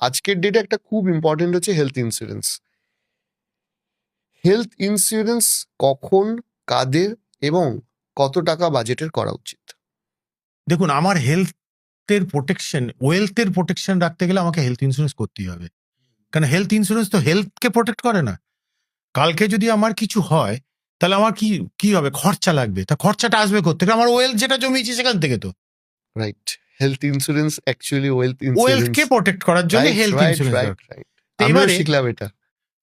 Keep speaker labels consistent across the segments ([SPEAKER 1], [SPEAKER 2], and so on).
[SPEAKER 1] আজকের ডেটে একটা খুব ইম্পর্টেন্ট হচ্ছে হেলথ ইন্স্যুরেন্স। হেলথ ইন্স্যুরেন্স কখন, কাদের এবং কত টাকা বাজেটের করা উচিত?
[SPEAKER 2] দেখুন, আমার হেলথের প্রোটেকশন, ওয়েলথের প্রোটেকশন রাখতে গেলে আমাকে হেলথ ইন্স্যুরেন্স করতেই হবে। কারণ হেলথ ইন্স্যুরেন্স তো হেলথকে প্রোটেক্ট করে না। কালকে যদি আমার কিছু হয় তাহলে আমার কি হবে, খরচা লাগবে। তা খরচাটা আসবে কোত্থেকে? আমার ওয়েলথ যেটা জমিয়েছি সেখান থেকে তো।
[SPEAKER 1] Right, health insurance actually wealth insurance.
[SPEAKER 2] ওয়েলথকে প্রোটেক্ট করার জন্য হেলথ ইন্স্যুরেন্স দরকার।
[SPEAKER 1] রাইট।
[SPEAKER 2] তো
[SPEAKER 1] আমরাও
[SPEAKER 2] এবারে
[SPEAKER 1] শিখলাম এটা।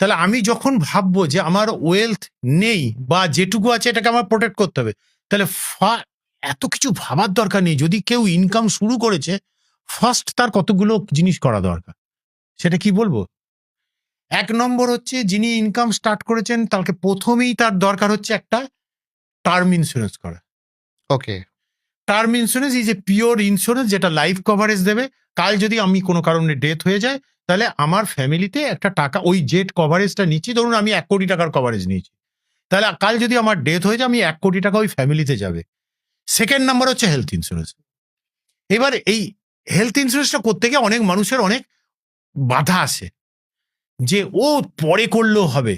[SPEAKER 2] তাহলে আমি যখন ভাববো যে আমার ওয়েলথ নেই বা যেটুকু আছে এটাকে আমার প্রোটেক্ট করতে হবে, তাহলে এত কিছু ভাবার দরকার নেই। যদি কেউ ইনকাম শুরু করেছে, ফার্স্ট তার কতগুলো জিনিস করা দরকার, সেটা কি বলবো? ১ নম্বর হচ্ছে, যিনি ইনকাম স্টার্ট করেছেন তাকে প্রথমেই তার দরকার হচ্ছে একটা টার্ম ইন্স্যুরেন্স করা।
[SPEAKER 1] Okay.
[SPEAKER 2] Term insurance is a pure insurance, যেটা লাইফ কভারেজ দেবে। কাল যদি আমি কোনো কারণে ডেথ হয়ে যায়, তাহলে আমার ফ্যামিলিতে একটা টাকা, ওই জেট কভারেজটা নিচ্ছি, ধরুন আমি ১ কোটি টাকার কভারেজ নিয়েছি, তাহলে কাল যদি আমার ডেথ হয়ে যায়, আমি ১ কোটি টাকা ওই ফ্যামিলিতে যাবে। সেকেন্ড নাম্বার হচ্ছে হেলথ ইন্স্যুরেন্স। এবার এই হেলথ ইন্স্যুরেন্সটা করতে গিয়ে অনেক মানুষের অনেক বাধা আসে, যে ও পরে করলেও হবে,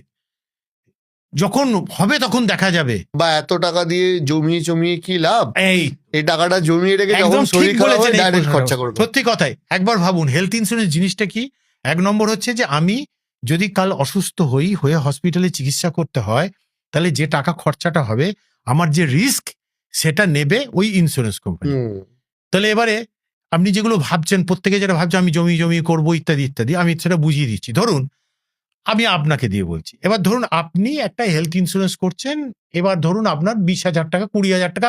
[SPEAKER 2] যখন হবে তখন দেখা যাবে।
[SPEAKER 1] বা এত টাকা দিয়ে জমিয়ে কি লাভ,
[SPEAKER 2] এই
[SPEAKER 1] এই টাকাটা জমিয়ে রেখে যখন
[SPEAKER 2] একদম
[SPEAKER 1] শরীর
[SPEAKER 2] ঠিক
[SPEAKER 1] খারাপ
[SPEAKER 2] বলেছেন
[SPEAKER 1] হয়
[SPEAKER 2] এই
[SPEAKER 1] ডাইরেক্ট
[SPEAKER 2] প্রশ্নটা।
[SPEAKER 1] খরচা করবে।
[SPEAKER 2] সত্যি কথাই, একবার ভাবুন হেলথ ইন্স্যুরেন্স জিনিসটা কি। ১ নম্বর হচ্ছে যে আমি যদি কাল অসুস্থ হয়ে হসপিটালে চিকিৎসা করতে হয়, তাহলে যে টাকা খরচাটা হবে, আমার যে রিস্ক, সেটা নেবে ওই ইন্স্যুরেন্স কোম্পানি। তাহলে এবারে আপনি যেগুলো ভাবছেন, প্রত্যেকে যেটা ভাবছে আমি জমি করবো ইত্যাদি ইত্যাদি, আমি সেটা বুঝিয়ে দিচ্ছি। ধরুন আমি আপনাকে দিয়ে বলছি, এবার ধরুন আপনি একটা হেলথ ইন্স্যুরেন্স করছেন, এবার ধরুন আপনার ২০,০০০ টাকা ২০,০০০ টাকা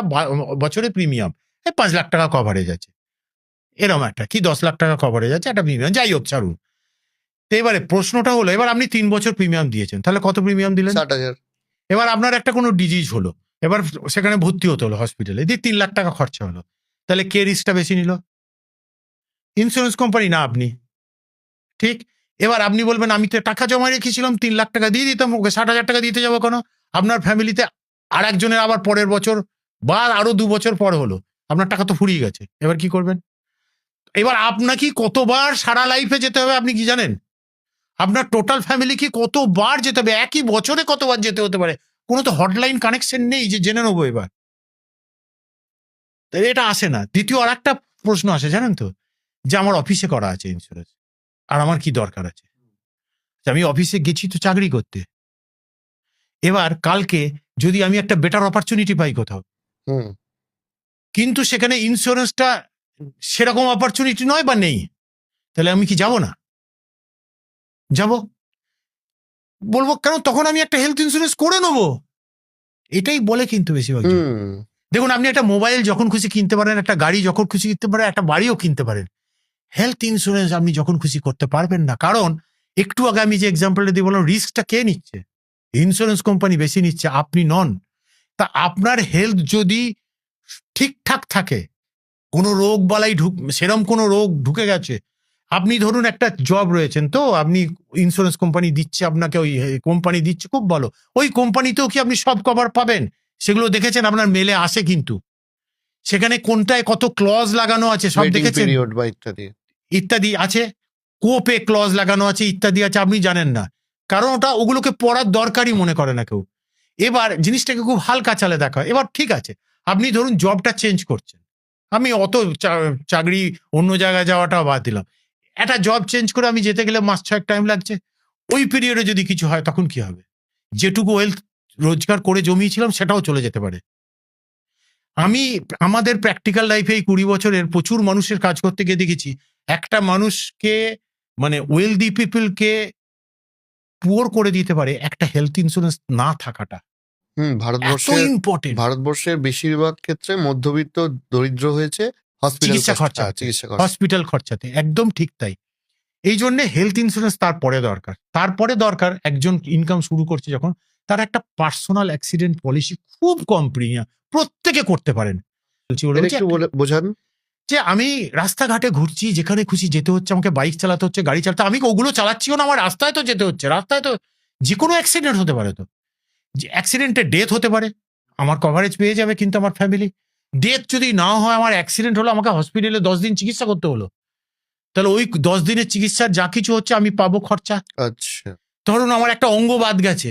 [SPEAKER 2] বছরে প্রিমিয়াম, ৫ লাখ টাকা কভারেজ আছে, এরকম একটা কি ১০ লাখ টাকা কভারেজ আছে একটা প্রিমিয়াম, যাই হোক ছাড়ুন। তো এবারে প্রশ্নটা হলো, এবার আপনি ৩ বছর প্রিমিয়াম দিয়েছেন, তাহলে কত প্রিমিয়াম দিলেন?
[SPEAKER 1] ৬০,০০০।
[SPEAKER 2] এবার আপনার একটা কোনো ডিজিজ হলো, এবার সেখানে ভর্তি হতে হলো হসপিটালে, দিয়ে ৩ লাখ টাকা খরচা হলো, তাহলে কে রিস্কটা বেশি নিল? ইন্স্যুরেন্স কোম্পানি না আপনি? ঠিক। এবার আপনি বলবেন আমি তো টাকা জমা রেখেছিলাম, ৩ লাখ টাকা দিয়ে দিতাম, ওকে ৬০,০০০ টাকা দিতে যাবো কেন? আপনার ফ্যামিলিতে আর একজনের আবার পরের বছর বা আরো ২ বছর পর হলো, আপনার টাকা তো ফুরিয়ে গেছে, এবার কি করবেন? এবার আপনাকে কতবার সারা লাইফে যেতে হবে আপনি কি জানেন? আপনার টোটাল ফ্যামিলি কি কতবার যেতে হবে, একই বছরে কতবার যেতে হতে পারে? কোনো তো হটলাইন কানেকশন নেই যে জেনে নেবো এবার। এটা আসে না। দ্বিতীয় আর একটা প্রশ্ন আসে জানেন তো, যে আমার অফিসে করা আছে ইন্স্যুরেন্স, আর আমার কি দরকার আছে? আমি অফিসে গেছি তো চাকরি করতে, এবার কালকে যদি আমি একটা বেটার অপরচুনিটি পাই কোথাও, কিন্তু সেখানে ইন্স্যুরেন্সটা সেরকম অপরচুনিটি নয় বা নেই, তাহলে আমি কি যাব না? যাব। বলবো কেন, তখন আমি একটা হেলথ ইন্স্যুরেন্স করে নেবো, এটাই বলে কিন্তু বেশিরভাগ। দেখুন, আপনি একটা মোবাইল যখন খুশি কিনতে পারেন, একটা গাড়ি যখন খুশি কিনতে পারেন, একটা বাড়িও কিনতে পারেন। হেলথ ইন্স্যুরেন্স আপনি যখন খুশি করতে পারবেন না, কারণ একটু আগে আমি যে এক্সাম্পলটা দিয়ে বললাম, রিস্কটা কে নিচ্ছে? ইন্স্যুরেন্স কোম্পানি বেশি নিচ্ছে, আপনি নন। তা আপনার হেলথ যদি ঠিকঠাক থাকে, কোনো রোগ বালাই সেরম কোনো রোগ ঢুকে গেছে, আপনি ধরুন একটা জব রয়েছেন, তো আপনি ইন্স্যুরেন্স কোম্পানি দিচ্ছে আপনাকে, ওই কোম্পানি দিচ্ছে, খুব ভালো। ওই কোম্পানিতেও কি আপনি সব কভার পাবেন? সেগুলো দেখেছেন? আপনার মেলে আসে, কিন্তু সেখানে কোনটায় কত ক্লজ লাগানো আছে সব দেখেছেন? ইত্যাদি আছে, কোপে ক্লজ লাগানো আছে, ইত্যাদি আছে, আপনি জানেন না, কারণ ওগুলোকে পড়ার দরকারই মনে করে না কেউ। এবার জিনিসটাকে খুব হালকা চালে দেখা। এবার ঠিক আছে, আপনি ধরুন জবটা চেঞ্জ করছেন, আমি অত চাকরি অন্য জায়গায় যাওয়াটাও বাদ দিলাম, একটা জব চেঞ্জ করে আমি যেতে গেলে মাস ৬ টাইম লাগছে, ওই পিরিয়ডে যদি কিছু হয় তখন কি হবে? যেটুকু ওয়েলথ রোজগার করে জমিয়েছিলাম সেটাও চলে যেতে পারে। আমি আমাদের প্র্যাকটিক্যাল লাইফে এই ২০ বছরের প্রচুর মানুষের কাজ করতে গিয়ে দেখেছি, একটা মানুষকে, মানে ওয়েলদি পিপলকে পুয়ার করে দিতে পারে একটা হেলথ ইন্স্যুরেন্স না থাকাটা।
[SPEAKER 1] ভারতবর্ষের বেশিরভাগ ক্ষেত্রে মধ্যবিত্ত দরিদ্র হয়েছে
[SPEAKER 2] চিকিৎসা হসপিটাল খরচাতে, একদম ঠিক তাই। এই জন্য হেলথ ইন্স্যুরেন্স তারপরে দরকার একজন ইনকাম শুরু করছে যখন, তার একটা পার্সোনাল অ্যাক্সিডেন্ট পলিসি, খুব কম প্রিমিয়াম, প্রত্যেকে করতে পারেন।
[SPEAKER 1] বোঝান
[SPEAKER 2] যে আমি রাস্তাঘাটে ঘুরছি, যেখানে খুশি যেতে হচ্ছে, আমাকে বাইক চালাতে হচ্ছে, গাড়ি চালাতে, আমি ওগুলো চালাচ্ছিও না, আমার রাস্তায় তো যেতে হচ্ছে, রাস্তায় তো যে কোনো অ্যাক্সিডেন্ট হতে পারে, তো অ্যাক্সিডেন্টে ডেথ হতে পারে, আমার কভারেজ পেয়ে যাবে, কিন্তু আমার ফ্যামিলি ডেথ যদি না হয়, আমার অ্যাক্সিডেন্ট হলো, আমাকে হসপিটালে ১০ দিন চিকিৎসা করতে হলো, তো তাহলে ওই 10 দিনের চিকিৎসার যা কিছু হচ্ছে আমি পাবো খরচা।
[SPEAKER 1] আচ্ছা।
[SPEAKER 2] ধরুন আমার একটা অঙ্গ বাদ গেছে,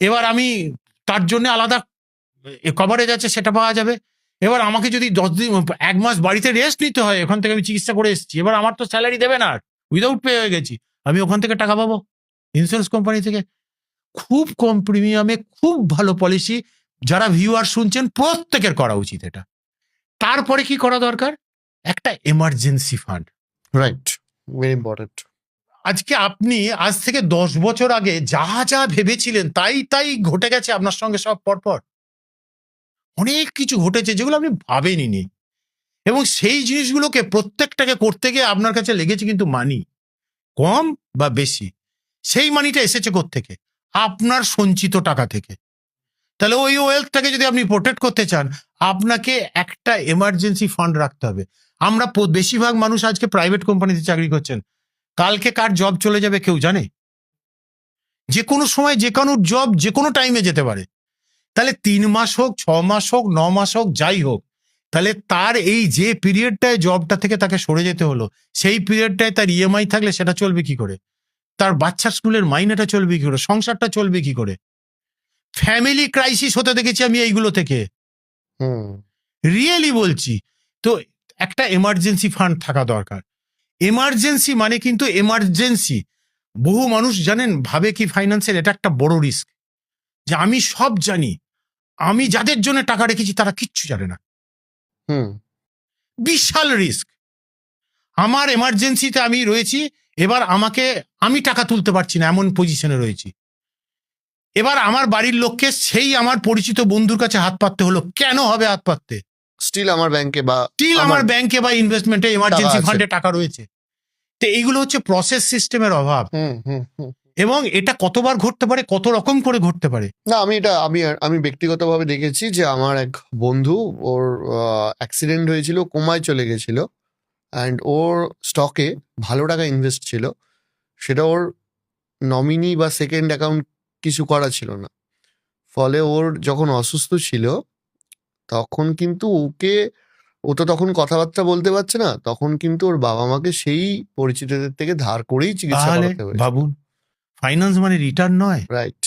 [SPEAKER 2] এবার আমি তার জন্য আলাদা কভারেজ আছে, সেটা পাওয়া যাবে। এবার আমাকে যদি 10 দিন 1 মাস বাড়িতে রেস্ট নিতে হয়, ওখান থেকে আমি চিকিৎসা করে এসেছি, এবার আমার তো স্যালারি দেবে না, উইদাউট পে হয়ে গেছি, আমি ওখান থেকে টাকা পাবো ইন্স্যুরেন্স কোম্পানি থেকে। খুব কম প্রিমিয়ামে খুব ভালো পলিসি। যারা ভিউয়ার শুনছেন প্রত্যেকের করা উচিত এটা। তারপরে কি করা দরকার? একটা emergency fund.
[SPEAKER 1] Right, very important.
[SPEAKER 2] আজকে আপনি আজ থেকে 10 বছর আগে যা যা ভেবেছিলেন তাই তাই ঘটে গেছে আপনার সঙ্গে সব পরপর। অনেক কিছু ঘটেছে যেগুলো আপনি ভাবেননি, এবং সেই জিনিসগুলোকে প্রত্যেকটাকে করতে গিয়ে আপনার কাছে লেগেছে কিন্তু মানি, কম বা বেশি। সেই মানিটা এসেছে কোত্থেকে? আপনার সঞ্চিত টাকা থেকে। তাহলে ওই ওয়েলথটাকে যদি আপনি প্রোটেক্ট করতে চান, আপনাকে একটা এমার্জেন্সি ফান্ড রাখতে হবে। আমরা বেশিরভাগ মানুষ আজকে প্রাইভেট কোম্পানিতে চাকরি করছেন, কালকে কার জব চলে যাবে কেউ জানে? যে কোনো সময় যে কোনো জব যে কোনো টাইমে যেতে পারে। তাহলে 3 মাস হোক, 6 মাস হোক, 9 মাস হোক, যাই হোক, তাহলে তার এই যে পিরিয়ডটায় জবটা থেকে তাকে সরে যেতে হলো, সেই পিরিয়ডটায় তার ইএমআই থাকলে সেটা চলবে কি করে? তার বাচ্চার স্কুলের মাইনেটা চলবে কি করে? সংসারটা চলবে কি করে? ফ্যামিলি ক্রাইসিস হতে দেখেছি আমি এইগুলো থেকে,
[SPEAKER 1] হুম।
[SPEAKER 2] রিয়েলি বলছি। তো একটা এমার্জেন্সি ফান্ড থাকা দরকার। এমার্জেন্সি মানে কিন্তু এমার্জেন্সি। বহু মানুষ জানেন ভাবে কি ফাইন্যান্সের এটা একটা বড় রিস্ক, যে আমি সব জানি, আমি যাদের জন্য টাকা রেখেছি তারা কিচ্ছু জানে না।
[SPEAKER 1] হুম।
[SPEAKER 2] বিশাল রিস্ক। আমার এমার্জেন্সিতে আমি রয়েছি, এবার আমি টাকা তুলতে পারছি না, এমন পজিশনে রয়েছি। এবার আমার বাড়ির লোককে সেই আমার পরিচিত বন্ধুর কাছে হাত পাততে হলো। কেন হবে হাত পাততে?
[SPEAKER 1] স্টিল আমার ব্যাংকে বা
[SPEAKER 2] আমার ব্যাংকে বা ইনভেস্টমেন্টে এমার্জেন্সি
[SPEAKER 1] আছে।
[SPEAKER 2] ফান্ডে টাকা রয়েছে। তো এইগুলো হচ্ছে প্রসেস সিস্টেমের অভাব।
[SPEAKER 1] হুম হুম হুম।
[SPEAKER 2] এবং এটা কতবার ঘটতে পারে, কত রকম করে ঘটতে পারে।
[SPEAKER 1] না, আমি ব্যক্তিগতভাবে দেখেছি যে আমার এক বন্ধু, ওর অ্যাক্সিডেন্ট হয়েছিল, কোমায় চলে গেছিল, অ্যান্ড ওর স্টকে ভালো টাকা ইনভেস্ট ছিল, সেটা ওর নমিনি বা সেকেন্ড অ্যাকাউন্ট কিছু করা ছিল না। ফলে ওর যখন অসুস্থ ছিল তখন কিন্তু ও তো তখন কথাবার্তা বলতে পারছে না, তখন কিন্তু ওর বাবা মাকে সেই পরিচিতদের থেকে ধার করেই চিকিৎসা
[SPEAKER 2] তাহলে
[SPEAKER 1] করাতে হয়েছে।
[SPEAKER 2] ভাবুন, ফাইন্যান্স মানে রিটার্ন নয়।
[SPEAKER 1] রাইট।